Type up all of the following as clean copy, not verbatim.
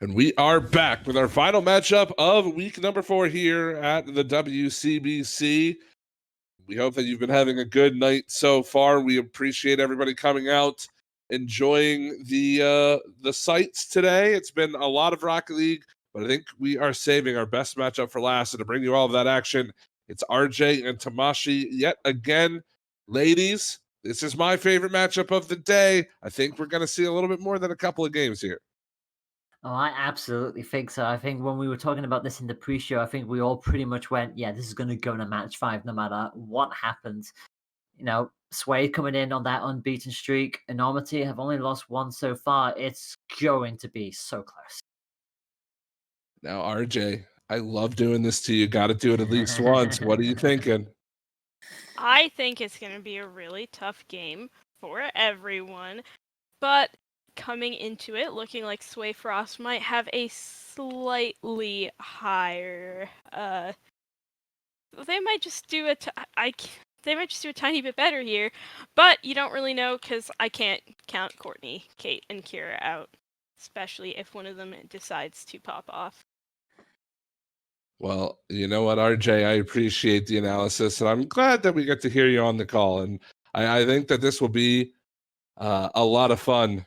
And we are back with our final matchup of week number 4 here at the WCBC. We hope that you've been having a good night so far. We appreciate everybody coming out, enjoying the sights today. It's been a lot of Rocket League, but I think we are saving our best matchup for last. And to bring you all of that action, it's RJ and Tamashi yet again. Ladies, this is my favorite matchup of the day. I think we're going to see a little bit more than a couple of games here. Oh, I absolutely think so. I think when we were talking about this in the pre-show, I think we all pretty much went, yeah, this is going to go in a match 5 no matter what happens. You know, Sway coming in on that unbeaten streak. Enormity have only lost 1 so far. It's going to be so close. Now, RJ, I love doing this to you. Got to do it at least once. What are you thinking? I think it's going to be a really tough game for everyone, but coming into it looking like Sway Frost might have a slightly higher they might just do they might just do a tiny bit better here, but you don't really know because I can't count Courtney, Kate, and Kira out, especially if one of them decides to pop off. Well, you know what, RJ, I appreciate the analysis, and I'm glad that we get to hear you on the call, and I think that this will be a lot of fun.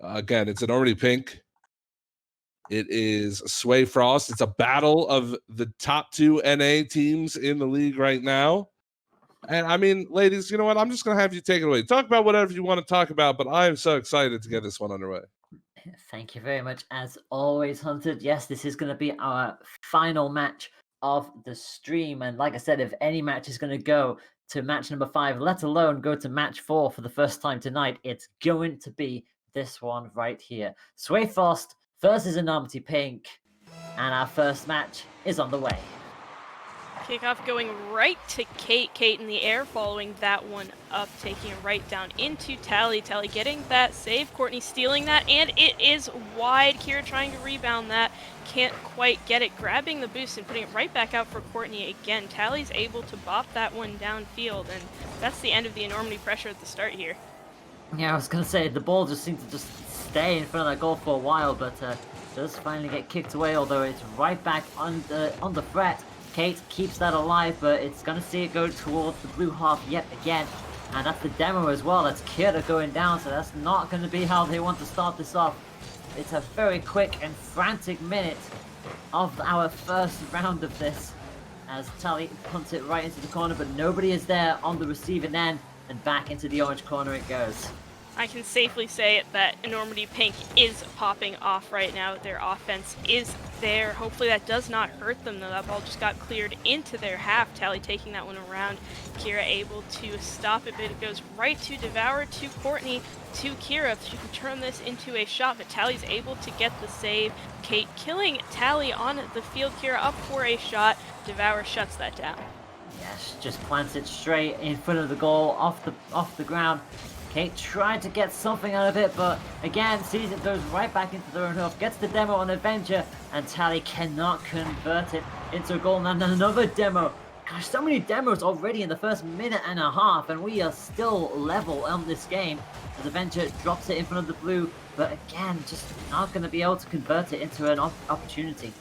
Again, it's Enormity Pink. It is Sway Frost. It's a battle of the top 2 NA teams in the league right now. And I mean, ladies, you know what? I'm just going to have you take it away. Talk about whatever you want to talk about, but I am so excited to get this one underway. Thank you very much. As always, Hunted, yes, this is going to be our final match of the stream. And like I said, if any match is going to go to match number 5, let alone go to match 4 for the first time tonight, it's going to be this one right here. Sway Frost versus Enormity Pink. And our first match is on the way. Kickoff going right to Kate. Kate in the air, following that one up, taking it right down into Tally. Tally getting that save. Courtney stealing that, and it is wide. Kira trying to rebound that. Can't quite get it. Grabbing the boost and putting it right back out for Courtney again. Tally's able to bop that one downfield, and that's the end of the Enormity pressure at the start here. Yeah, I was going to say, the ball just seemed to just stay in front of that goal for a while, but does finally get kicked away, although it's right back on the threat. Kate keeps that alive, but it's going to see it go towards the blue half yet again. And that's the demo as well. That's Kira going down, so that's not going to be how they want to start this off. It's a very quick and frantic minute of our first round of this, as Tally punts it right into the corner, but nobody is there on the receiving end, and back into the orange corner it goes. I can safely say that Enormity Pink is popping off right now. Their offense is there. Hopefully that does not hurt them, though. That ball just got cleared into their half. Tally taking that one around. Kira able to stop it, but it goes right to Devour, to Courtney, to Kira. She can turn this into a shot, but Tally's able to get the save. Kate killing Tally on the field. Kira up for a shot. Devour shuts that down. Yes, just plants it straight in front of the goal, off the ground. Kate tried to get something out of it, but again, sees it goes right back into their own half, gets the demo on Adventure, and Tally cannot convert it into a goal. And another demo. Gosh, so many demos already in the first minute and a half, and we are still level on this game as Adventure drops it in front of the blue, but again, just not going to be able to convert it into an opportunity.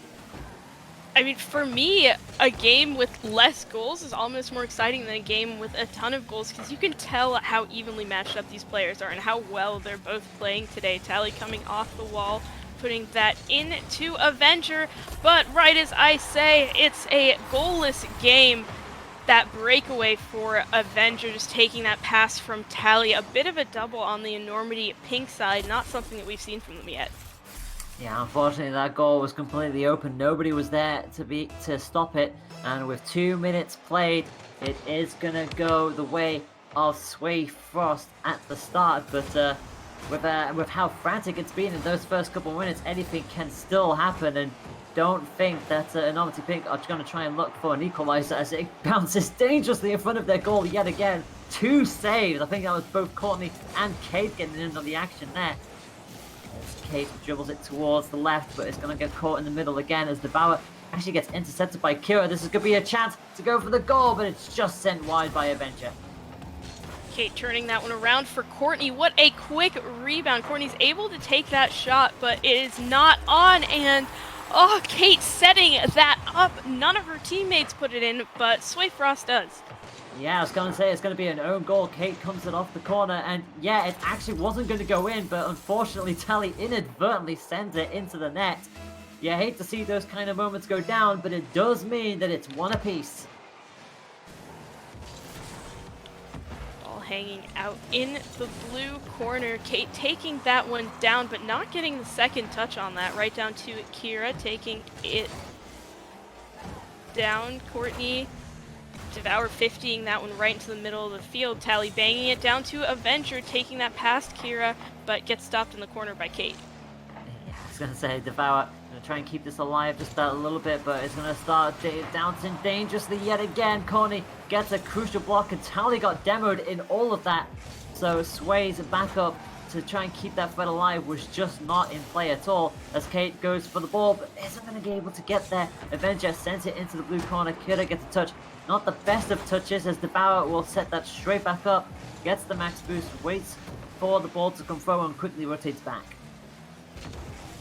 I mean, for me, a game with less goals is almost more exciting than a game with a ton of goals, because you can tell how evenly matched up these players are and how well they're both playing today. Tally coming off the wall, putting that into Avenger, but right as I say, it's a goalless game. That breakaway for Avenger, just taking that pass from Tally, a bit of a double on the Enormity Pink side, not something that we've seen from them yet. Yeah, unfortunately that goal was completely open. Nobody was there to stop it. And with 2 minutes played, it is gonna go the way of Sway Frost at the start. But with how frantic it's been in those first couple of minutes, anything can still happen. And don't think that Enormity Pink are going to try and look for an equalizer, as it bounces dangerously in front of their goal yet again. 2 saves. I think that was both Courtney and Kate getting in on the action there. Kate dribbles it towards the left, but it's going to get caught in the middle again as Devour actually gets intercepted by Kira. This is going to be a chance to go for the goal, but it's just sent wide by Avenger. Kate turning that one around for Courtney. What a quick rebound. Courtney's able to take that shot, but it is not on, and oh, Kate setting that up. None of her teammates put it in, but Sway Frost does. Yeah, I was going to say it's going to be an own goal. Kate comes it off the corner, and yeah, it actually wasn't going to go in, but unfortunately Tally inadvertently sends it into the net. Yeah, I hate to see those kind of moments go down, but it does mean that it's one apiece. Ball hanging out in the blue corner. Kate taking that one down, but not getting the second touch on that. Right down to Kira taking it down. Courtney Devour 50ing that one right into the middle of the field. Tally banging it down to Avenger, taking that past Kira, but gets stopped in the corner by Kate. Yeah, I was going to say, Devour going to try and keep this alive just a little bit, but it's going to start bouncing dangerously yet again. Courtney gets a crucial block, and Tally got demoed in all of that. So Sway's backup to try and keep that threat alive was just not in play at all, as Kate goes for the ball, but isn't going to be able to get there. Avenger sends it into the blue corner. Kira gets a touch. Not the best of touches, as Devour will set that straight back up, gets the max boost, waits for the ball to come through, and quickly rotates back.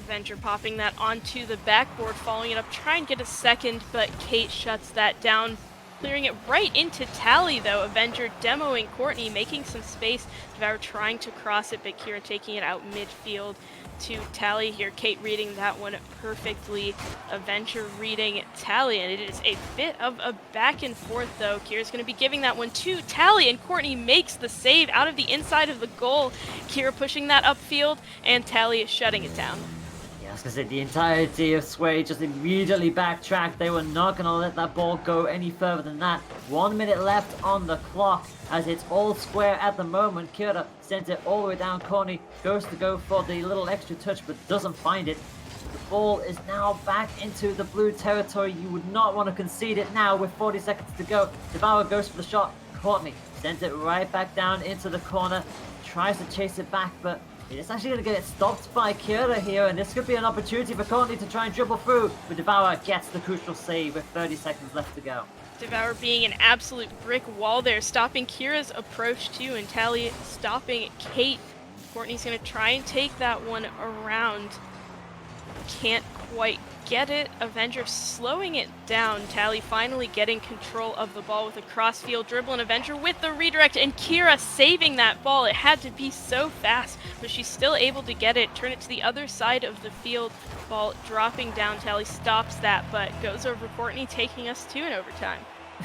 Avenger popping that onto the backboard, following it up, try and get a second, but Kate shuts that down, clearing it right into Tally though. Avenger demoing Courtney, making some space. Devour trying to cross it, but Kira taking it out midfield to Tally here. Kate reading that one perfectly. Avenger reading Tally, and it is a bit of a back and forth though. Kira's going to be giving that one to Tally, and Courtney makes the save out of the inside of the goal. Kira pushing that upfield, and Tally is shutting it down. I was going to say, the entirety of Sway just immediately backtracked. They were not going to let that ball go any further than that. 1 minute left on the clock, as it's all square at the moment. Kira sends it all the way down. Courtney goes to go for the little extra touch, but doesn't find it. The ball is now back into the blue territory. You would not want to concede it now with 40 seconds to go. Devour goes for the shot. Courtney sends it right back down into the corner. Tries to chase it back, but it's actually going to get stopped by Kira here, and this could be an opportunity for Courtney to try and dribble through, but Devour gets the crucial save with 30 seconds left to go. Devour being an absolute brick wall there, stopping Kira's approach too, and Tally stopping Kate. Courtney's going to try and take that one around. Can't quite get it. Avenger slowing it down. Tally finally getting control of the ball with a crossfield dribble, and Avenger with the redirect, and Kira saving that ball. It had to be so fast, but she's still able to get it, turn it to the other side of the field. Ball dropping down. Tally stops that, but goes over Courtney, taking us to an overtime.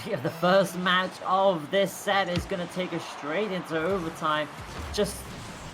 Yeah, the first match of this set is going to take us straight into overtime. Just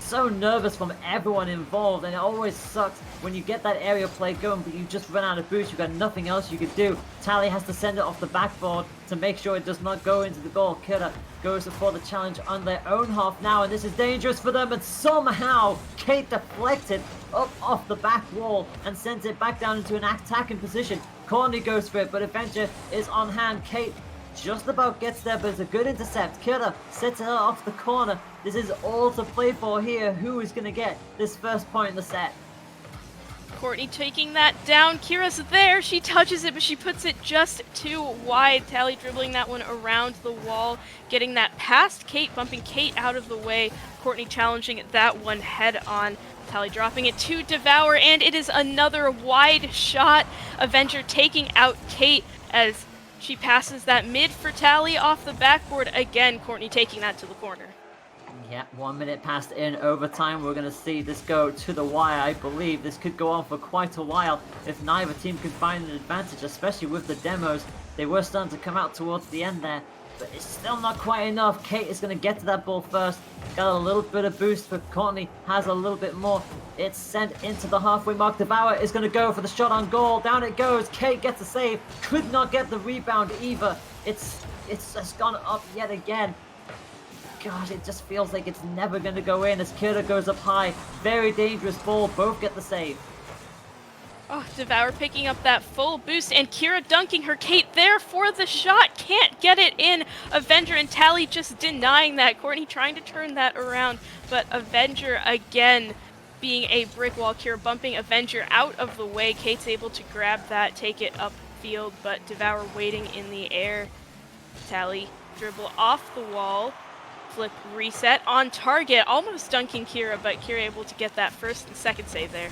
so nervous from everyone involved, and it always sucks when you get that area play going, but you just run out of boost. You've got nothing else you could do. Tally has to send it off the backboard to make sure it does not go into the goal. Kira goes for the challenge on their own half now, and this is dangerous for them, and somehow Kate deflected up off the back wall and sends it back down into an attacking position. Courtney goes for it, but Avenger is on hand. Kate just about gets there, but it's a good intercept. Kira sets it off the corner. This is all to play for here. Who is going to get this first point in the set? Courtney taking that down. Kira's there. She touches it, but she puts it just too wide. Tally dribbling that one around the wall, getting that past Kate, bumping Kate out of the way. Courtney challenging that one head on. Tally dropping it to Devour, and it is another wide shot. Avenger taking out Kate as she passes that mid for Tally off the backboard again. Courtney taking that to the corner. Yeah, 1 minute passed in overtime. We're going to see this go to the wire. I believe this could go on for quite a while if neither team can find an advantage, especially with the demos. They were starting to come out towards the end there, but it's still not quite enough. Kate is going to get to that ball first. Got a little bit of boost, but Courtney has a little bit more. It's sent into the halfway mark. Devour is going to go for the shot on goal. Down it goes. Kate gets a save. Could not get the rebound either. It's just gone up yet again. God, it just feels like it's never going to go in as Kira goes up high. Very dangerous ball. Both get the save. Oh, Devour picking up that full boost, and Kira dunking her. Kate there for the shot. Can't get it in. Avenger and Tally just denying that. Courtney trying to turn that around, but Avenger again being a brick wall. Kira bumping Avenger out of the way. Kate's able to grab that, take it upfield, but Devour waiting in the air. Tally dribble off the wall. Flip reset on target, almost dunking Kira, but Kira able to get that first and second save there.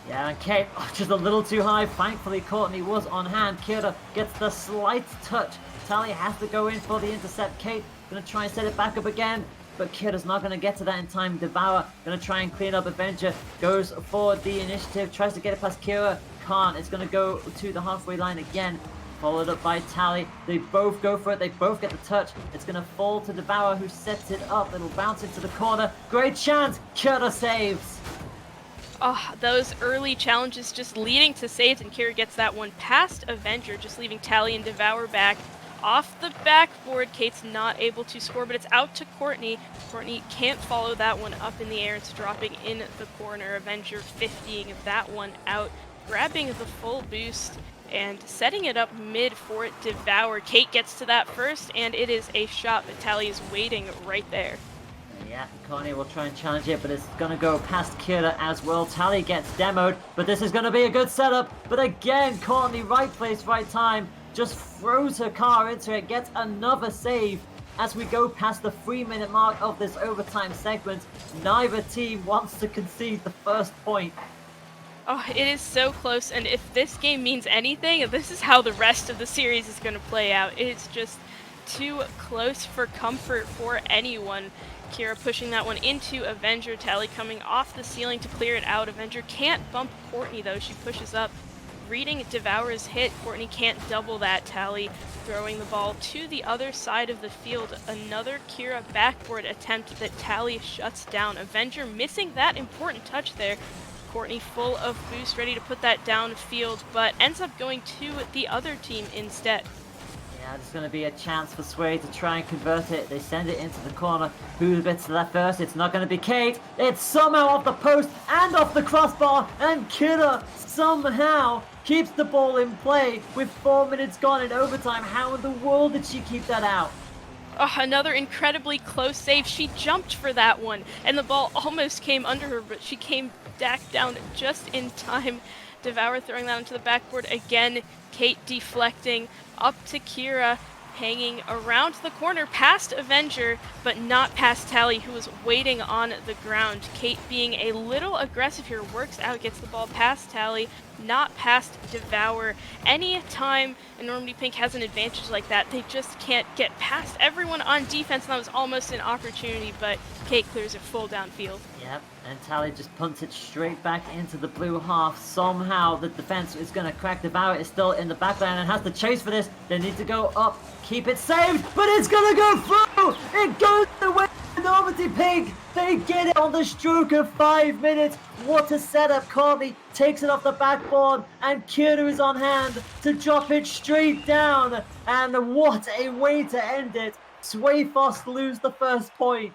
Yeah, and Kate, just a little too high. Thankfully, Courtney was on hand. Kira gets the slight touch. Tally has to go in for the intercept. Kate gonna try and set it back up again, but Kira's not gonna get to that in time. Devour gonna try and clean up. Avenger goes for the initiative, tries to get it past Kira. Can't. It's gonna go to the halfway line again. Followed up by Tally. They both go for it. They both get the touch. It's going to fall to Devour, who sets it up. It'll bounce into the corner. Great chance. Kira saves. Oh, those early challenges just leading to saves, and Kira gets that one past Avenger, just leaving Tally and Devour back. Off the backboard, Kate's not able to score, but it's out to Courtney. Courtney can't follow that one up in the air. It's dropping in the corner. Avenger 50ing that one out, grabbing the full boost and setting it up mid for Devour. Kate gets to that first, and it is a shot, but Tally is waiting right there. Yeah, Courtney will try and challenge it, but it's going to go past Kira as well. Tally gets demoed, but this is going to be a good setup. But again, Courtney, right place, right time, just throws her car into it, gets another save. As we go past the 3-minute mark of this overtime segment, neither team wants to concede the first point. Oh, it is so close, and if this game means anything, this is how the rest of the series is going to play out. It's just too close for comfort for anyone. Kira pushing that one into Avenger. Tally coming off the ceiling to clear it out. Avenger can't bump Courtney, though. She pushes up, reading Devour's hit. Courtney can't double that. Tally throwing the ball to the other side of the field. Another Kira backboard attempt that Tally shuts down. Avenger missing that important touch there. Courtney full of boost, ready to put that downfield, but ends up going to the other team instead. Yeah, there's going to be a chance for Sway to try and convert it. They send it into the corner. Who gets to that first? It's not going to be Kate. It's somehow off the post and off the crossbar, and Kira somehow keeps the ball in play with 4 minutes gone in overtime. How in the world did she keep that out? Oh, another incredibly close save. She jumped for that one, and the ball almost came under her, but she came back down just in time. Devour throwing that into the backboard again. Kate deflecting up to Kira, hanging around the corner past Avenger, but not past Tally, who was waiting on the ground. Kate being a little aggressive here, works out, gets the ball past Tally, not past Devour. Anytime Enormity Pink has an advantage like that, they just can't get past everyone on defense, and that was almost an opportunity, but Kate clears it full downfield. Yep, and Tally just punts it straight back into the blue half. Somehow the defense is going to crack. Devour is still in the backline and has to chase for this. They need to go up, keep it saved, but it's going to go through! It goes the way of Enormity Pink! They get it on the stroke of 5 minutes. What a setup. Courtney takes it off the backboard, and Kira is on hand to drop it straight down. And what a way to end it. Swayfoss lose the first point.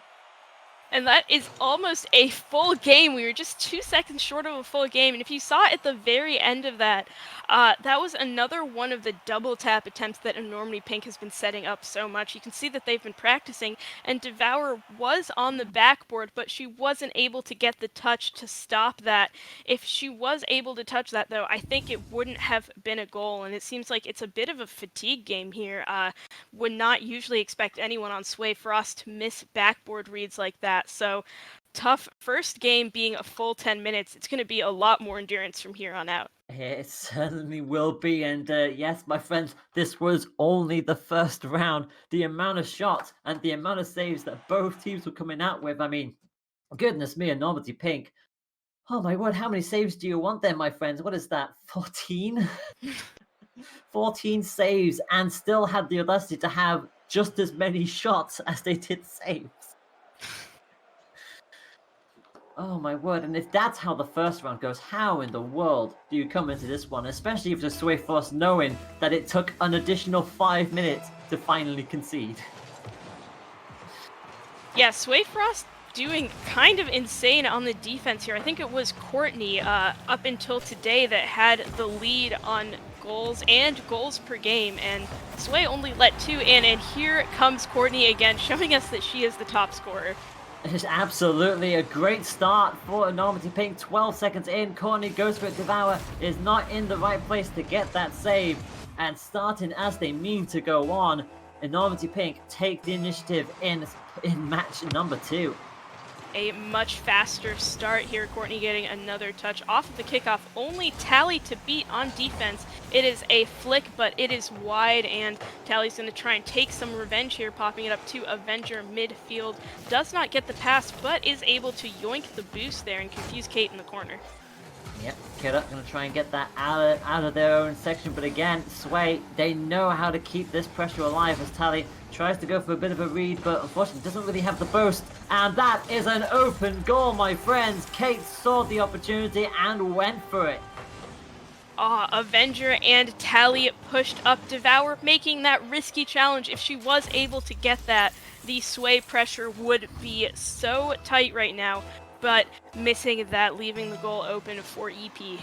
And that is almost a full game. We were just 2 seconds short of a full game. And if you saw at the very end of that, that was another one of the double tap attempts that Enormity Pink has been setting up so much. You can see that they've been practicing, and Devour was on the backboard, but she wasn't able to get the touch to stop that. If she was able to touch that, though, I think it wouldn't have been a goal. And it seems like it's a bit of a fatigue game here. Would not usually expect anyone on Sway Frost to miss backboard reads like that. So tough first game being a full 10 minutes. It's going to be a lot more endurance from here on out. It certainly will be. And yes, my friends, this was only the first round. The amount of shots and the amount of saves that both teams were coming out with. I mean, goodness me, Enormity Pink. Oh my word, how many saves do you want there, my friends? What is that, 14? 14 saves, and still had the audacity to have just as many shots as they did saves. Oh my word, and if that's how the first round goes, how in the world do you come into this one? Especially if the Sway Frost knowing that it took an additional 5 minutes to finally concede. Yeah, Sway Frost doing kind of insane on the defense here. I think it was Courtney up until today that had the lead on goals and goals per game, and Sway only let 2 in, and here comes Courtney again, showing us that she is the top scorer. It is absolutely a great start for Enormity Pink. 12 seconds in, Courtney goes for it. Devour is not in the right place to get that save. And starting as they mean to go on, Enormity Pink take the initiative in match number 2. A much faster start here. Courtney getting another touch off of the kickoff. Only Tally to beat on defense. It is a flick, but it is wide, and Tally's going to try and take some revenge here, popping it up to Avenger midfield. Does not get the pass, but is able to yoink the boost there and confuse Kate in the corner. Yep, Kira going to try and get that out of their own section, but again, Sway, they know how to keep this pressure alive as Tally tries to go for a bit of a read, but unfortunately doesn't really have the boost. And that is an open goal, my friends. Kate saw the opportunity and went for it. Avenger and Tally pushed up Devour, making that risky challenge. If she was able to get that, the Sway pressure would be so tight right now, but missing that, leaving the goal open for EP. And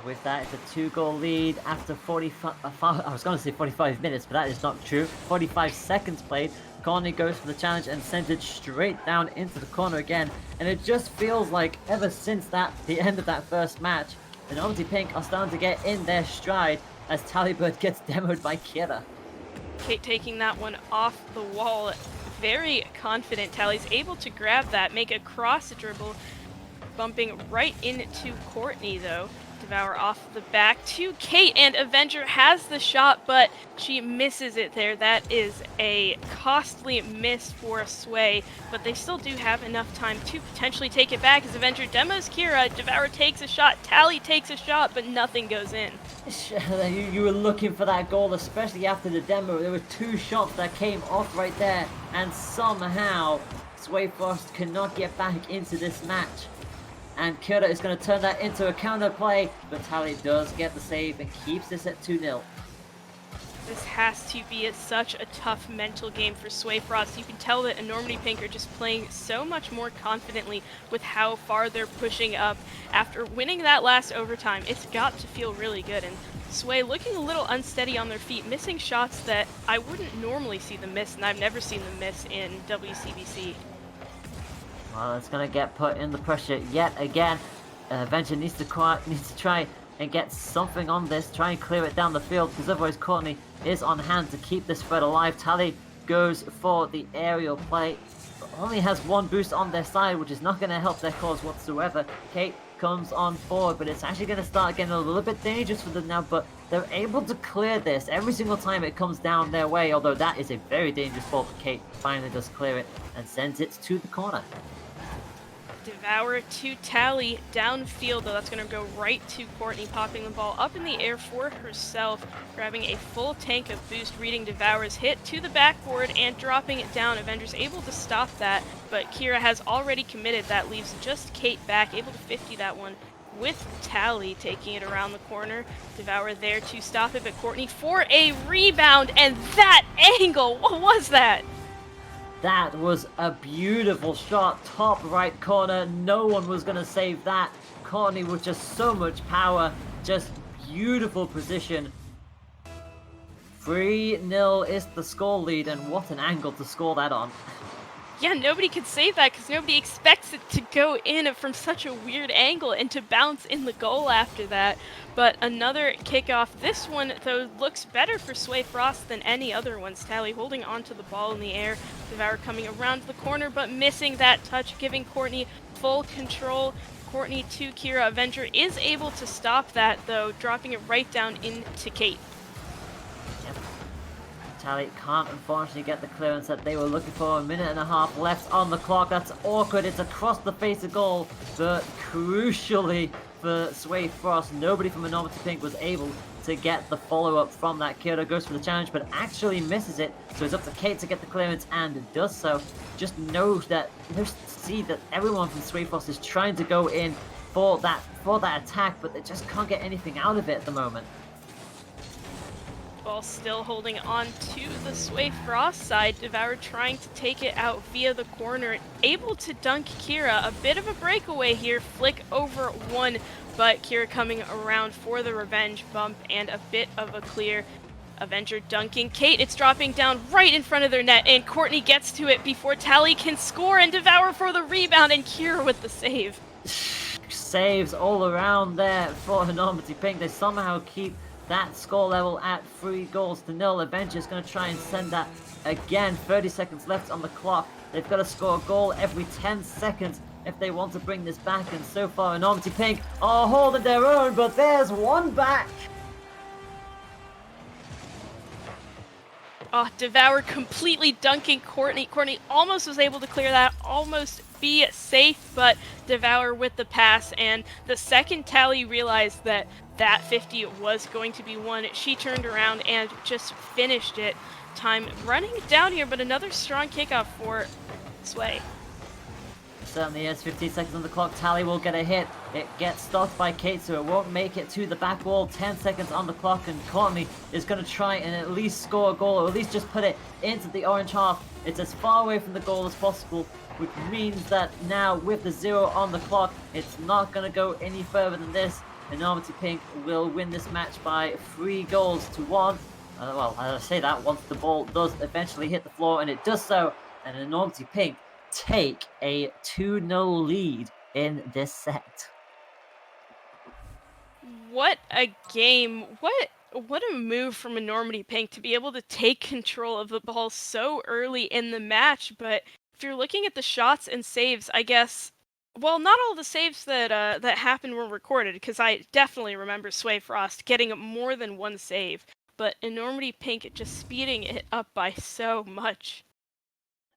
with that, it's a 2-goal lead after 45, I was going to say 45 minutes, but that is not true. 45 seconds played. Courtney goes for the challenge and sends it straight down into the corner again. And it just feels like ever since the end of that first match, Enormity Pink are starting to get in their stride as Tallybird gets demoed by Kira. Kate taking that one off the wall. Very confident. Tally's able to grab that, make a cross dribble, bumping right into Courtney though. Devour off the back to Kate, and Avenger has the shot, but she misses it there. That is a costly miss for Sway, but they still do have enough time to potentially take it back as Avenger demos Kira. Devour takes a shot, Tally takes a shot, but nothing goes in. You were looking for that goal, especially after the demo. There were 2 shots that came off right there, and somehow Sway Frost cannot get back into this match. And Kira is going to turn that into a counter play, but Tally does get the save and keeps this at 2-0. This has to be such a tough mental game for Sway Frost. You can tell that Enormity Pink are just playing so much more confidently with how far they're pushing up. After winning that last overtime, it's got to feel really good. And Sway looking a little unsteady on their feet, missing shots that I wouldn't normally see them miss, and I've never seen them miss in WCBC. Well, it's going to get put in the pressure yet again. Avenger needs to try and get something on this, try and clear it down the field, because otherwise Courtney is on hand to keep this threat alive. Tally goes for the aerial play, but only has 1 boost on their side, which is not going to help their cause whatsoever. Kate comes on forward, but it's actually going to start getting a little bit dangerous for them now, but they're able to clear this every single time it comes down their way, although that is a very dangerous ball, but Kate finally does clear it and sends it to the corner. Devour to Tally downfield, though that's going to go right to Courtney, popping the ball up in the air for herself, grabbing a full tank of boost, reading Devour's hit to the backboard and dropping it down. Avenger's able to stop that, but Kira has already committed. That leaves just Kate back, able to 50 that one with Tally taking it around the corner. Devour there to stop it, but Courtney for a rebound, and that angle, what was that? That was a beautiful shot, top right corner. No one was going to save that. Courtney with just so much power, just beautiful position. 3-0 is the score lead, and what an angle to score that on. Yeah, nobody could save that because nobody expects it to go in from such a weird angle and to bounce in the goal after that. But another kickoff. This one, though, looks better for Sway Frost than any other ones. Tally holding onto the ball in the air. Devour coming around the corner, but missing that touch, giving Courtney full control. Courtney to Kira. Avenger is able to stop that, though, dropping it right down into Kate. Tally can't unfortunately get the clearance that they were looking for. 1.5 minutes left on the clock. That's awkward. It's across the face of goal, but crucially for Sway Frost, nobody from Enormity Pink was able to get the follow-up from that. Kira goes for the challenge, but actually misses it. So it's up to Kate to get the clearance, and does so. Just see that everyone from Sway Frost is trying to go in for that attack, but they just can't get anything out of it at the moment. Ball still holding on to the Sway Frost side. Devour trying to take it out via the corner. Able to dunk Kira. A bit of a breakaway here. Flick over one, but Kira coming around for the revenge bump and a bit of a clear. Avenger dunking Kate. It's dropping down right in front of their net, and Courtney gets to it before Tally can score, and Devour for the rebound, and Kira with the save. Saves all around there for Enormity Pink. They somehow keep that score level at 3-0. Avengers going to try and send that again. 30 seconds left on the clock. They've got to score a goal every 10 seconds if they want to bring this back. And so far, Enormity Pink are holding their own, but there's one back. Oh, Devour completely dunking Courtney. Courtney almost was able to clear that, almost be safe, but Devour with the pass. And the second Tally realized that that 50 was going to be won, she turned around and just finished it. Time running down here, but another strong kickoff for Sway. Certainly is. 15 seconds on the clock. Tally will get a hit. It gets stopped by Kate, so it won't make it to the back wall. 10 seconds on the clock, and Courtney is going to try and at least score a goal, or at least just put it into the orange half. It's as far away from the goal as possible, which means that now with the 0 on the clock, it's not going to go any further than this. Enormity Pink will win this match by 3-1. Well, as I say that, once the ball does eventually hit the floor, and it does so, and Enormity Pink take a 2-0 lead in this set. What a game. What a move from Enormity Pink to be able to take control of the ball so early in the match. But if you're looking at the shots and saves, I guess, well, not all the saves that that happened were recorded, because I definitely remember Sway Frost getting more than one save, but Enormity Pink just speeding it up by so much.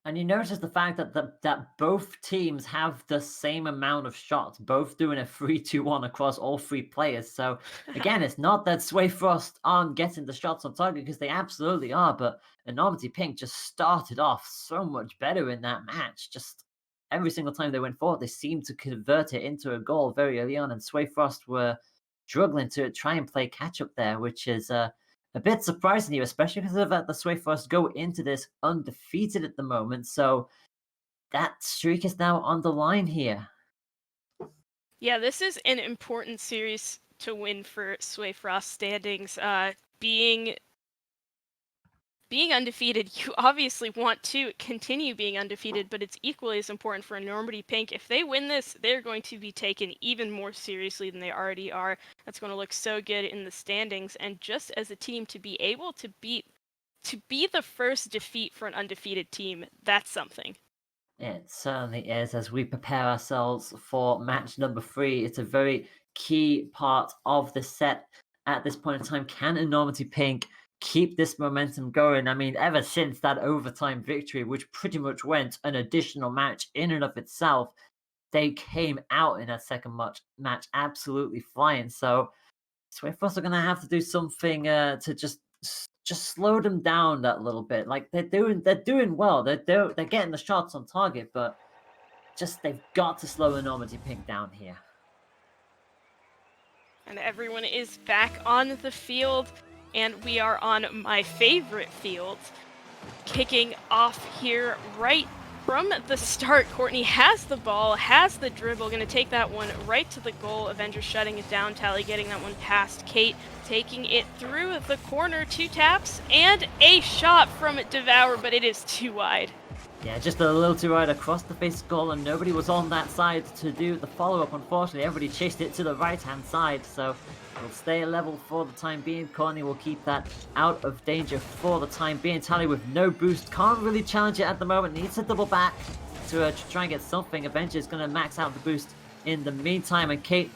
And you notice the fact that both teams have the same amount of shots, both doing a 3-2-1 across all 3 players. So again, it's not that Sway Frost aren't getting the shots on target, because they absolutely are, but Enormity Pink just started off so much better in that match. Just every single time they went forward, they seemed to convert it into a goal very early on, and Sway Frost were struggling to try and play catch up there, which is a bit surprising here, especially because of the Sway Frost go into this undefeated at the moment. So that streak is now on the line here. Yeah, this is an important series to win for Sway Frost standings. Being undefeated, you obviously want to continue being undefeated, but it's equally as important for Enormity Pink. If they win this, they're going to be taken even more seriously than they already are. That's going to look so good in the standings, and just as a team to be able to be the first defeat for an undefeated team, that's something. It certainly is. As we prepare ourselves for match number 3, it's a very key part of the set at this point in time. Can Enormity Pink keep this momentum going? I mean, ever since that overtime victory, which pretty much went an additional match in and of itself, they came out in that second match absolutely flying. So Sway Frost are going to have to do something to just slow them down that little bit. Like they're doing well. They're getting the shots on target, but just they've got to slow Enormity Pink down here. And everyone is back on the field, and we are on my favorite field. Kicking off here right from the start. Courtney has the ball, has the dribble, going to take that one right to the goal. Avengers shutting it down. Tally getting that one past Kate, taking it through the corner. 2 taps and a shot from Devour, but it is too wide. Yeah, just a little too wide across the face goal, and nobody was on that side to do the follow-up. Unfortunately, everybody chased it to the right-hand side, so we'll stay level for the time being. Courtney will keep that out of danger for the time being. Tally with no boost, can't really challenge it at the moment, needs to double back to try and get something. Avengers going to max out the boost in the meantime, and Kate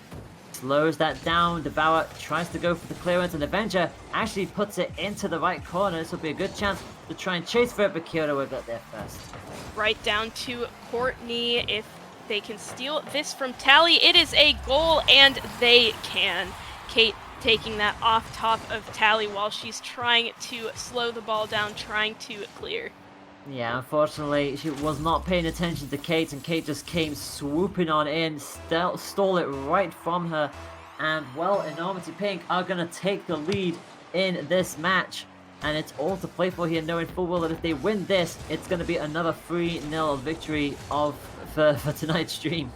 slows that down. Devour tries to go for the clearance, and Avenger actually puts it into the right corner. This will be a good chance to try and chase for it, but Kyoto will get there first. Right down to Courtney. If they can steal this from Tally, it is a goal, and they can. Kate taking that off top of Tally while she's trying to slow the ball down, trying to clear. Yeah, unfortunately, she was not paying attention to Kate, and Kate just came swooping on in, stole it right from her, and, well, Enormity Pink are going to take the lead in this match, and it's all to play for here, knowing full well that if they win this, it's going to be another 3-0 victory for tonight's stream.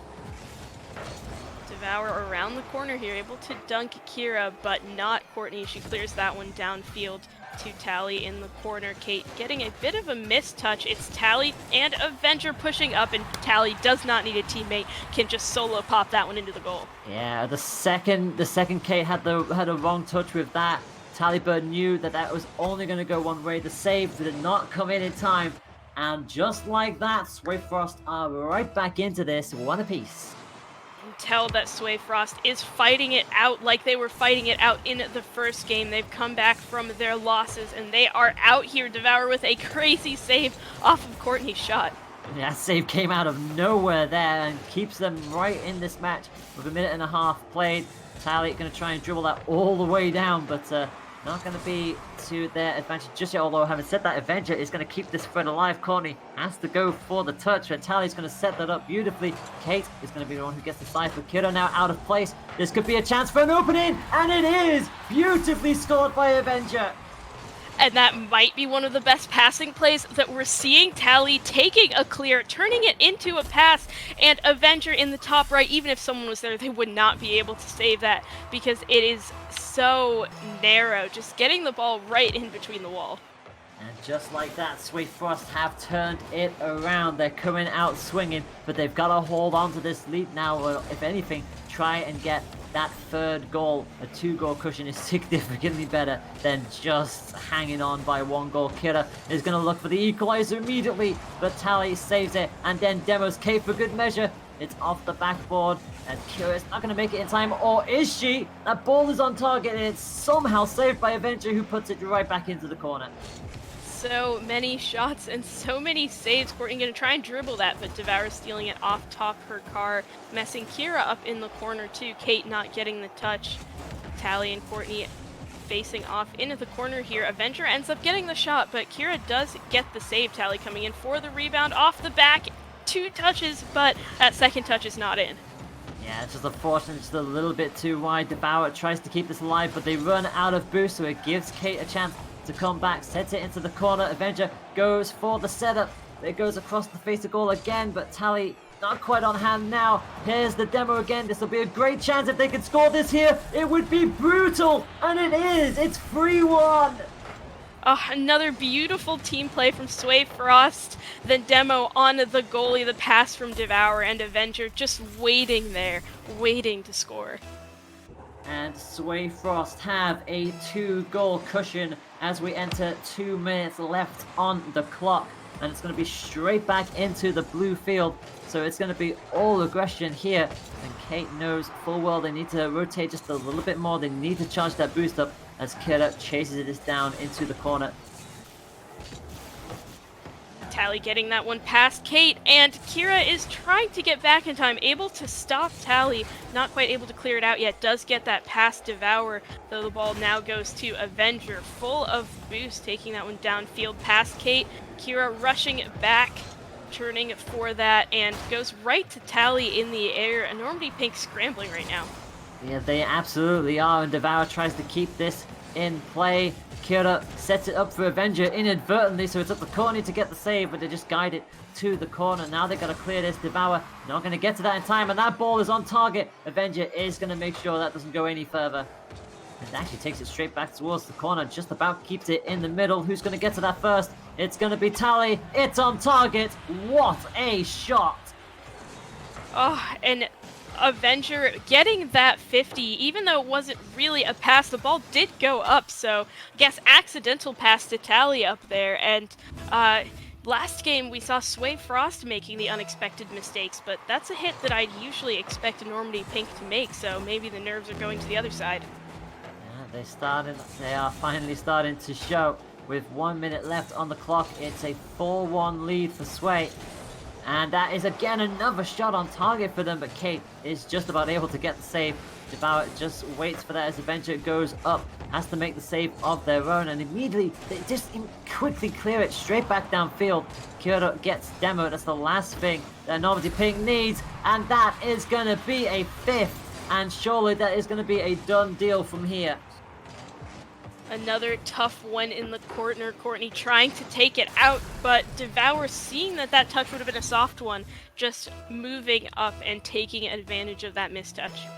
Devour around the corner here, able to dunk Kira, but not Courtney. She clears that one downfield to Tally in the corner. Kate getting a bit of a mistouch. It's Tally and Avenger pushing up, and Tally does not need a teammate, can just solo pop that one into the goal. Yeah, the second Kate had a wrong touch with that, Talibird knew that was only going to go one way. The save did not come in time, and just like that, Sway Frost are right back into this, one apiece. Tell that Sway Frost is fighting it out like they were fighting it out in the first game. They've come back from their losses, and they are out here. Devour with a crazy save off of Courtney's shot. Yeah, that save came out of nowhere there and keeps them right in this match with 1.5 minutes played. Tally going to try and dribble that all the way down, but not going to be to their advantage just yet. Although, having said that, Avenger is going to keep this thread alive. Courtney has to go for the touch, and Tally's going to set that up beautifully. Kate is going to be the one who gets the slice, but Kiddo now out of place. This could be a chance for an opening, and it is beautifully scored by Avenger. And that might be one of the best passing plays that we're seeing. Tally taking a clear, turning it into a pass, and Avenger in the top right. Even if someone was there, they would not be able to save that because it is so narrow. Just getting the ball right in between the wall. And just like that, Sway Frost have turned it around. They're coming out swinging, but they've got to hold on to this lead now, or if anything, try and get that third goal. A 2-goal cushion is significantly better than just hanging on by 1 goal. Kira is going to look for the equalizer immediately, but Tally saves it, and then demos Kate for good measure. It's off the backboard, and Kira is not going to make it in time, or is she? That ball is on target, and it's somehow saved by Avenger, who puts it right back into the corner. So many shots and so many saves. Courtney going to try and dribble that, but Devour stealing it off top her car, messing Kira up in the corner too. Kate not getting the touch. Tally and Courtney facing off into the corner here. Avenger ends up getting the shot, but Kira does get the save. Tally coming in for the rebound off the back. 2 touches, but that second touch is not in. Yeah, it's just unfortunate, just a little bit too wide. Devour tries to keep this alive, but they run out of boost, so it gives Kate a chance to come back, sets it into the corner. Avenger goes for the setup. It goes across the face of goal again, but Tally not quite on hand now. Here's the demo again. This will be a great chance if they can score this here. It would be brutal, and it is. It's 3-1. Oh, another beautiful team play from Sway Frost. The demo on the goalie, the pass from Devour, and Avenger just waiting there, waiting to score. And Sway Frost have a 2-goal cushion as we enter 2 minutes left on the clock. And it's going to be straight back into the blue field. So it's going to be all aggression here. And Kate knows full well they need to rotate just a little bit more. They need to charge that boost up as Kira chases it down into the corner. Tally getting that one past Kate, and Kira is trying to get back in time, able to stop Tally, not quite able to clear it out yet, does get that past Devour, though the ball now goes to Avenger, full of boost, taking that one downfield past Kate. Kira rushing back, turning for that, and goes right to Tally in the air. Enormity Pink scrambling right now. Yeah, they absolutely are, and Devour tries to keep this in play. Kira sets it up for Avenger inadvertently, so it's up to Courtney to get the save, but they just guide it to the corner. Now they've got to clear this. Devour not going to get to that in time, and that ball is on target. Avenger is going to make sure that doesn't go any further. It actually takes it straight back towards the corner, just about keeps it in the middle. Who's going to get to that first? It's going to be Tally. It's on target. What a shot! Oh, and Avenger getting that 50, even though it wasn't really a pass, the ball did go up, so I guess accidental pass to Tally up there. And last game we saw Sway Frost making the unexpected mistakes, but that's a hit that I'd usually expect Enormity Pink to make, so maybe the nerves are going to the other side. Yeah, they are finally starting to show. With 1 minute left on the clock, it's a 4-1 lead for Sway. And that is again another shot on target for them, but Kate is just about able to get the save. Devour just waits for that as Avenger goes up, has to make the save of their own, and immediately they just quickly clear it straight back downfield. Kyoto gets demoed. That's the last thing that Enormity Pink needs, and that is going to be a 5th, and surely that is going to be a done deal from here. Another tough one in the corner. Courtney trying to take it out, but Devour, seeing that that touch would have been a soft one, just moving up and taking advantage of that mistouch.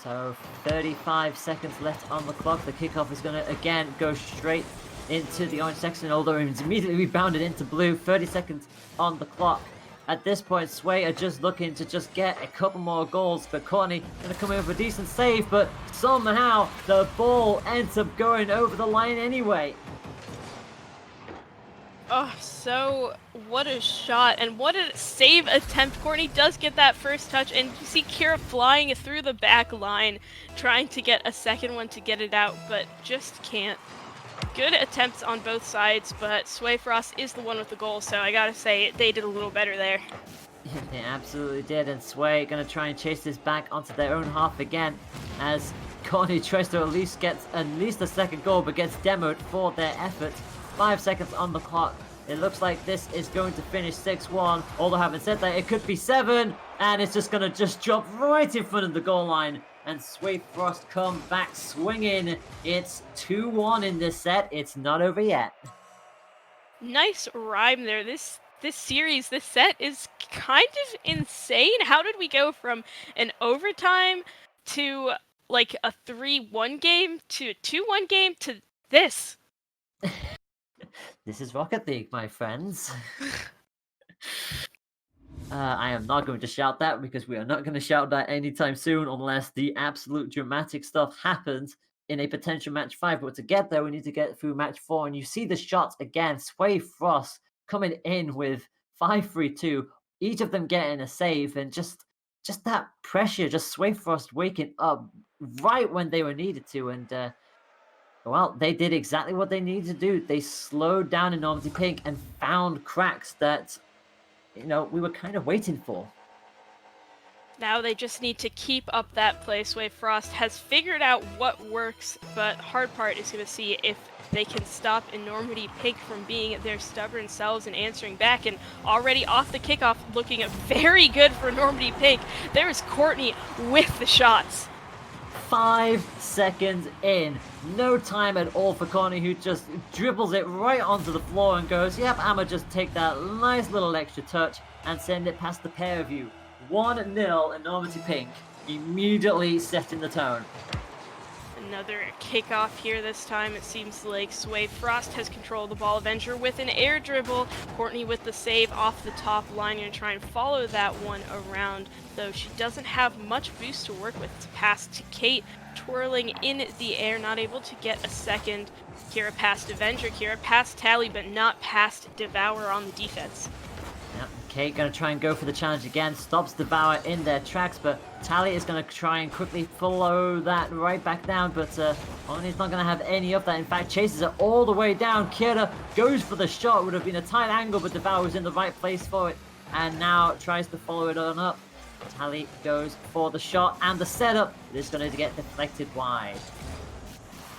So 35 seconds left on the clock. The kickoff is going to again go straight into the orange section, although it's immediately rebounded into blue. 30 seconds on the clock. At this point, Sway are just looking to just get a couple more goals, but Courtney going to come in with a decent save, but somehow the ball ends up going over the line anyway. Oh, so what a shot and what a save attempt. Courtney does get that first touch, and you see Kira flying through the back line, trying to get a second one to get it out, but just can't. Good attempts on both sides, but Sway Frost is the one with the goal, so I gotta say, they did a little better there. They absolutely did, and Sway gonna try and chase this back onto their own half again, as Courtney tries to at least a second goal, but gets demoed for their effort. 5 seconds on the clock. It looks like this is going to finish 6-1. Although having said that, it could be 7, and it's just gonna drop right in front of the goal line. And Sway Frost come back swinging. It's 2-1 in this set. It's not over yet. Nice rhyme there. This series, this set is kind of insane. How did we go from an overtime to like a 3-1 game to a 2-1 game to this? This is Rocket League, my friends. I am not going to shout that because we are not going to shout that anytime soon unless the absolute dramatic stuff happens in a potential match 5. But to get there, we need to get through match 4. And you see the shots again. Sway Frost coming in with 5-3-2. Each of them getting a save, and just that pressure, just Sway Frost waking up right when they were needed to. And well, they did exactly what they needed to do. They slowed down Enormity Pink and found cracks that, you know, we were kind of waiting for. Now they just need to keep up that play. Sway Frost has figured out what works, but hard part is going to see if they can stop Enormity Pink from being their stubborn selves and answering back. And already off the kickoff, looking very good for Enormity Pink. There is Courtney with the shots. 5 seconds in. No time at all for Courtney, who just dribbles it right onto the floor and goes, yep, I'ma just take that nice little extra touch and send it past the pair of you. 1-0 Enormity Pink, immediately setting the tone. Another kickoff here this time. It seems like Sway Frost has control of the ball. Avenger with an air dribble. Courtney with the save off the top line. Going to try and follow that one around, though she doesn't have much boost to work with. It's pass to Kate, twirling in the air, not able to get a second. Kira past Avenger. Kira past Tally, but not past Devour on the defense. Yep, Kate gonna try and go for the challenge again, stops Devour in their tracks, but Tally is gonna try and quickly follow that right back down, but Courtney's not gonna have any of that. In fact, chases it all the way down. Kira goes for the shot, would have been a tight angle, but Devour was in the right place for it, and now tries to follow it on up. Tally goes for the shot, and the setup is gonna get deflected wide.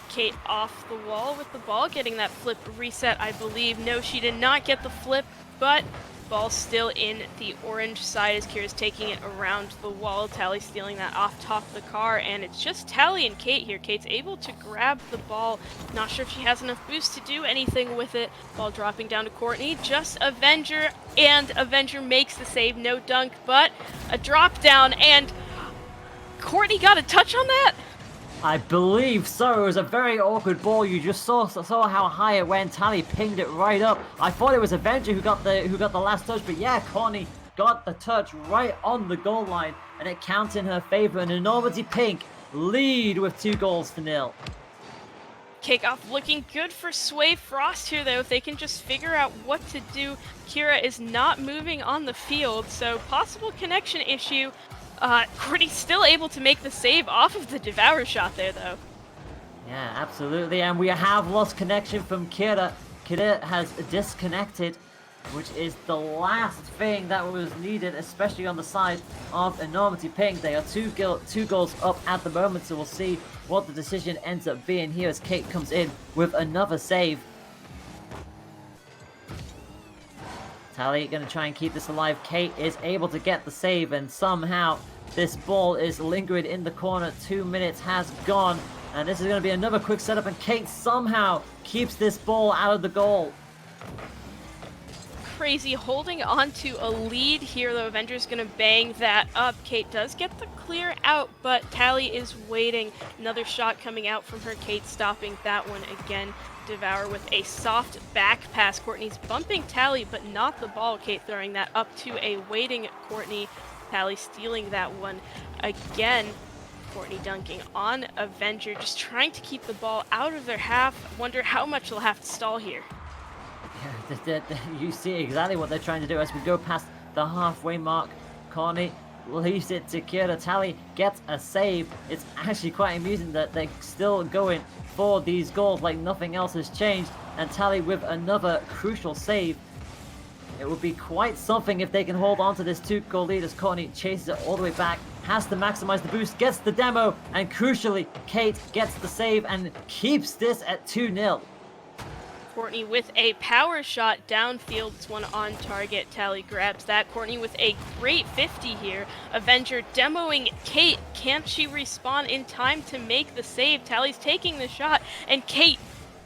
Kate off the wall with the ball, getting that flip reset, I believe. No, she did not get the flip, but ball still in the orange side as Kira's taking it around the wall. Tally stealing that off top of the car, and it's just Tally and Kate here. Kate's able to grab the ball. Not sure if she has enough boost to do anything with it. Ball dropping down to Courtney. Just Avenger, and Avenger makes the save. No dunk, but a drop down, and Courtney got a touch on that? I believe so. It was a very awkward ball. You just saw how high it went. Tally pinged it right up. I thought it was Avenger who got the last touch, but yeah, Courtney got the touch right on the goal line, and it counts in her favor. And Enormity Pink lead with 2-0. Kickoff looking good for Sway Frost here, though. If they can just figure out what to do. Kira is not moving on the field, so possible connection issue. Courtney's still able to make the save off of the Devour shot there, though. Yeah, absolutely. And we have lost connection from Kira. Kira has disconnected, which is the last thing that was needed, especially on the side of Enormity Pink. They are two goals up at the moment, so we'll see what the decision ends up being here as Kate comes in with another save. Tally going to try and keep this alive. Kate is able to get the save, and somehow this ball is lingering in the corner. 2 minutes has gone, and this is going to be another quick setup, and Kate somehow keeps this ball out of the goal. crazy, holding on to a lead here, though. Avenger's gonna bang that up. Kate does get the clear out, but Tally is waiting. Another shot coming out from her. Kate stopping that one again. Devour with a soft back pass. Courtney's bumping Tally, but not the ball. Kate throwing that up to a waiting Courtney. Tally stealing that one again. Courtney dunking on Avenger, just trying to keep the ball out of their half. Wonder how much they'll have to stall here. You see exactly what they're trying to do as we go past the halfway mark. Courtney leaves it to Kira. Tally gets a save. It's actually quite amusing that they're still going for these goals like nothing else has changed. And Tally with another crucial save. It would be quite something if they can hold on to this 2-goal lead as Courtney chases it all the way back, has to maximize the boost, gets the demo, and crucially, Kate gets the save and keeps this at 2-0. Courtney with a power shot downfield. It's one on target. Tally grabs that. Courtney with a great 50 here. Avenger demoing Kate. Can't she respawn in time to make the save? Tally's taking the shot, and Kate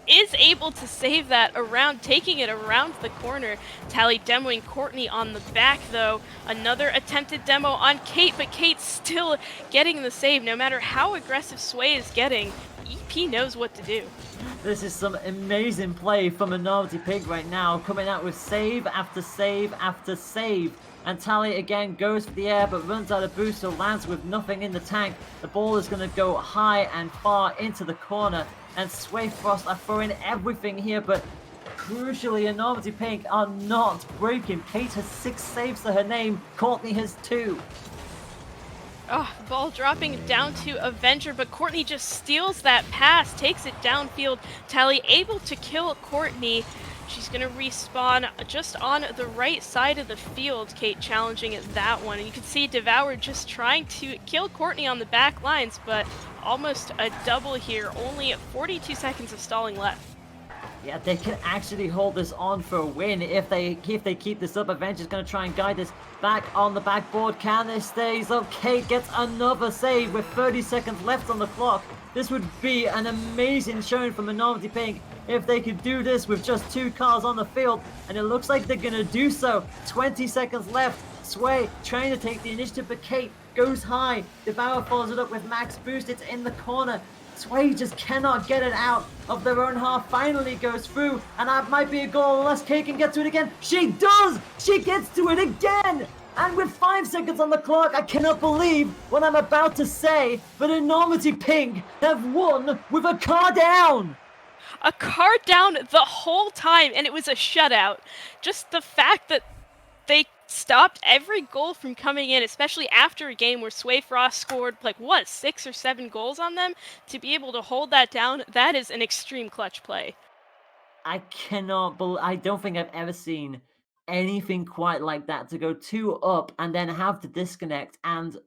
is able to save that around, taking it around the corner. Tally demoing Courtney on the back, though. Another attempted demo on Kate, but Kate's still getting the save. No matter how aggressive Sway is getting, EP knows what to do. This is some amazing play from Enormity Pig right now, coming out with save after save after save. And Tally again goes for the air but runs out of boost, so lands with nothing in the tank. The ball is going to go high and far into the corner, and Sway Frost are throwing everything here, but crucially Enormity Pink are not breaking. Kate has 6 saves to her name, Courtney has 2. Oh, the ball dropping down to Avenger, but Courtney just steals that pass, takes it downfield. Tally able to kill Courtney. She's going to respawn just on the right side of the field. Kate challenging that one. And you can see Devour just trying to kill Courtney on the back lines, but almost a double here. Only 42 seconds of stalling left. Yeah, they can actually hold this on for a win if they keep this up. Avenger's going to try and guide this back on the backboard. Can they stay? So Kate gets another save with 30 seconds left on the clock. This would be an amazing showing from Enormity Pink if they could do this with just 2 cars on the field, and it looks like they're going to do so. 20 seconds left. Sway trying to take the initiative, but Kate goes high. Devour follows it up with max boost. It's in the corner. Sway just cannot get it out of their own half. Finally goes through, and that might be a goal unless Kate can get to it again. She does! She gets to it again! And with 5 seconds on the clock, I cannot believe what I'm about to say, but Enormity Pink have won with a car down! A car down the whole time, and it was a shutout. Just the fact that they stopped every goal from coming in, especially after a game where Sway Frost scored, 6 or 7 goals on them, to be able to hold that down, that is an extreme clutch play. I cannot believe, I don't think I've ever seen anything quite like that, to go 2 up and then have to disconnect, and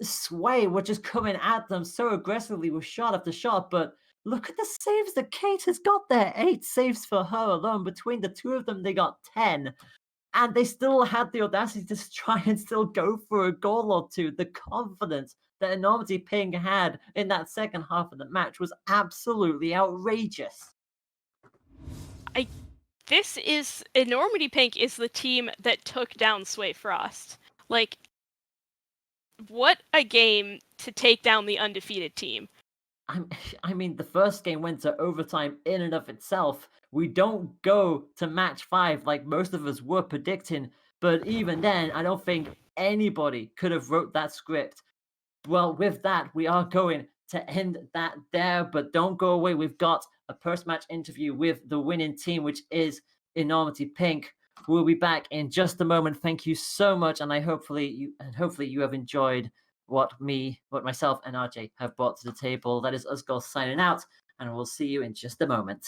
Sway were just coming at them so aggressively with shot after shot, but look at the saves that Kate has got there. 8 saves for her alone. Between the 2 of them, they got 10. And they still had the audacity to try and still go for a goal or 2. The confidence that Enormity Ping had in that second half of the match was absolutely outrageous. This is Enormity Pink is the team that took down Sway Frost. What a game to take down the undefeated team. I mean, the first game went to overtime in and of itself. We don't go to match 5 like most of us were predicting, but even then, I don't think anybody could have wrote that script. Well, with that, we are going to end that there, but don't go away. We've got a post-match interview with the winning team, which is Enormity Pink. We'll be back in just a moment. Thank you so much, and hopefully you have enjoyed what myself and RJ have brought to the table. That is us girls signing out, and we'll see you in just a moment.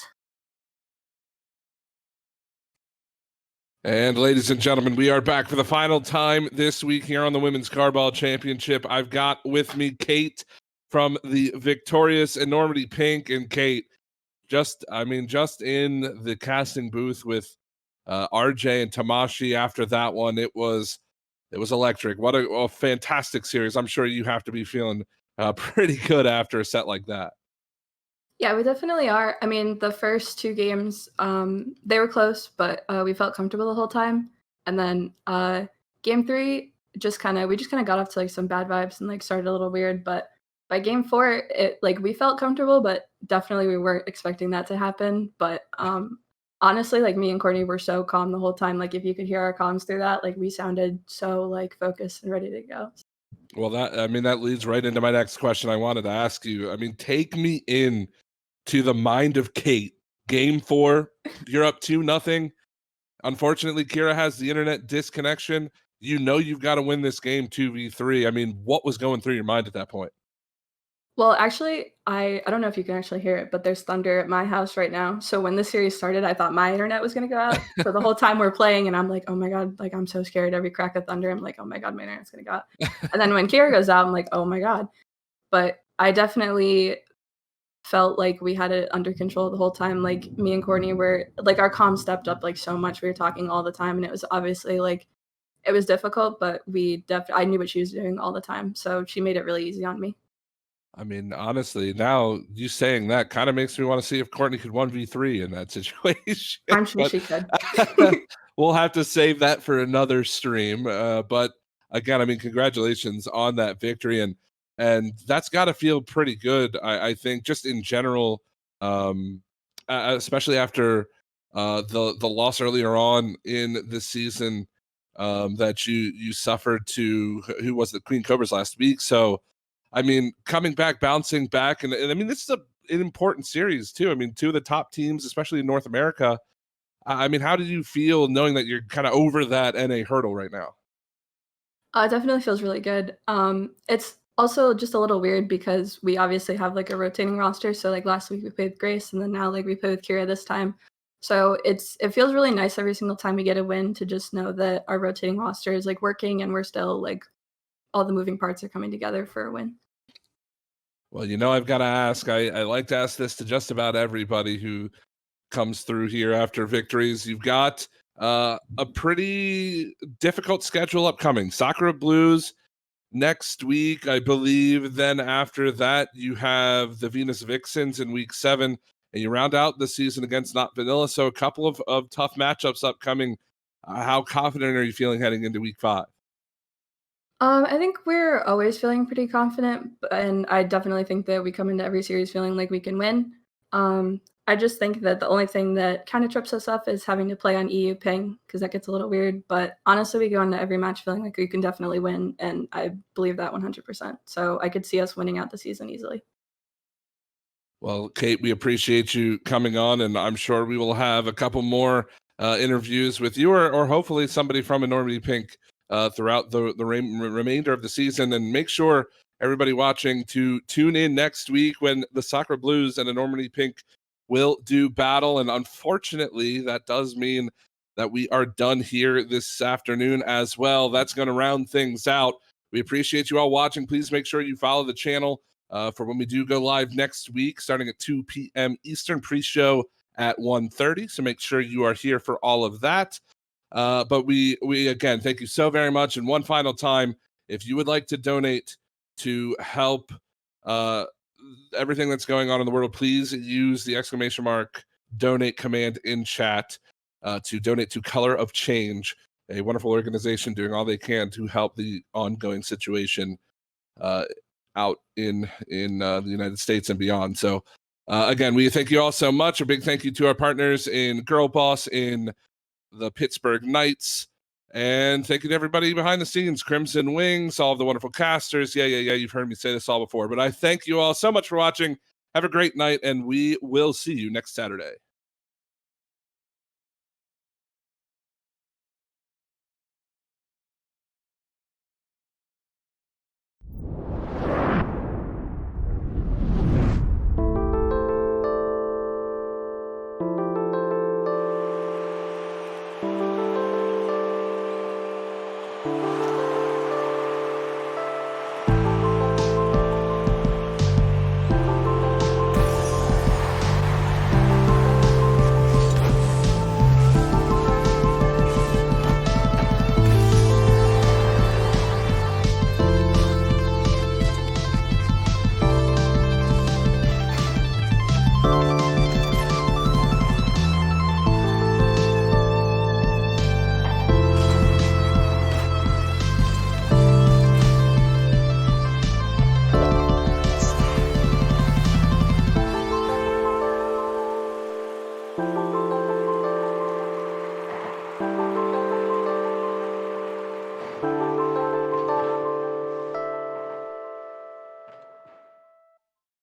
And ladies and gentlemen, we are back for the final time this week here on the Women's Carball Championship. I've got with me Kate from the victorious Enormity Pink. And Kate, just in the casting booth with RJ and Tamashi after that one, it was electric. What a fantastic series. I'm sure you have to be feeling pretty good after a set like that. Yeah, we definitely are. I mean, the first 2 games, they were close, but, we felt comfortable the whole time. And then, game 3, we just kinda got off to, like, some bad vibes and, like, started a little weird, but by game 4, we felt comfortable, but definitely we weren't expecting that to happen. But, honestly, like, me and Courtney were so calm the whole time, like, if you could hear our comms through that, like, we sounded so, like, focused and ready to go. Well, that leads right into my next question I wanted to ask you. I mean, take me in to the mind of Kate. Game 4, you're up 2-0. Unfortunately, Kira has the internet disconnection. You know you've got to win this game 2v3. I mean, what was going through your mind at that point? Well, actually, I don't know if you can actually hear it, but there's thunder at my house right now. So when the series started, I thought my internet was gonna go out. So the whole time we're playing, and I'm like, "Oh my god," like, I'm so scared every crack of thunder, I'm like, "Oh my god, my internet's gonna go out." And then when Kira goes out, I'm like, "Oh my god." But I definitely felt like we had it under control the whole time. Like, me and Courtney were like, our comm stepped up, like, so much. We were talking all the time, and it was obviously, like, it was difficult, but I knew what she was doing all the time, so she made it really easy on me. I mean, honestly, now you saying that kind of makes me want to see if Courtney could 1v3 in that situation. I'm sure But she could. we'll have to save that for another stream. But again, I mean, congratulations on that victory, and that's got to feel pretty good. I think just in general, especially after the loss earlier on in the season that you suffered to who was the Queen Cobras last week. So I mean, coming back, bouncing back, and I mean, this is an important series too. I mean, 2 of the top teams, especially in North America. I mean, how did you feel knowing that you're kind of over that NA hurdle right now? It definitely feels really good. It's also just a little weird because we obviously have, like, a rotating roster. So, like, last week we played with Grace, and then now, like, we play with Kira this time. So it feels really nice every single time we get a win to just know that our rotating roster is, like, working and we're still, like, all the moving parts are coming together for a win. Well, I've got to ask. I like to ask this to just about everybody who comes through here after victories. You've got a pretty difficult schedule upcoming. Sakura Blues next week, I believe. Then after that, you have the Venus Vixens in week 7, and you round out the season against Not Vanilla. So a couple of tough matchups upcoming. How confident are you feeling heading into week 5? I think we're always feeling pretty confident, and I definitely think that we come into every series feeling like we can win. I just think that the only thing that kind of trips us up is having to play on EU ping because that gets a little weird. But honestly, we go into every match feeling like we can definitely win, and I believe that 100%. So I could see us winning out the season easily. Well, Kate, we appreciate you coming on, and I'm sure we will have a couple more interviews with you, or hopefully somebody from Enormity Pink throughout the remainder of the season. And make sure everybody watching to tune in next week when the Sakura Blues and Enormity Pink will do battle. And unfortunately, that does mean that we are done here this afternoon as well. That's going to round things out. We appreciate you all watching. Please make sure you follow the channel for when we do go live next week, starting at 2 p.m. Eastern, pre-show at 1:30. So make sure you are here for all of that. But we again, thank you so very much. And one final time, if you would like to donate to help everything that's going on in the world, please use the !donate command in chat to donate to Color of Change, a wonderful organization doing all they can to help the ongoing situation out in the United States and beyond. So again, we thank you all so much. A big thank you to our partners in Girl Boss, in the Pittsburgh Knights, and thank you to everybody behind the scenes, Crimson Wings, all of the wonderful casters. Yeah, you've heard me say this all before, but I thank you all so much for watching. Have a great night, and we will see you next Saturday. Bye.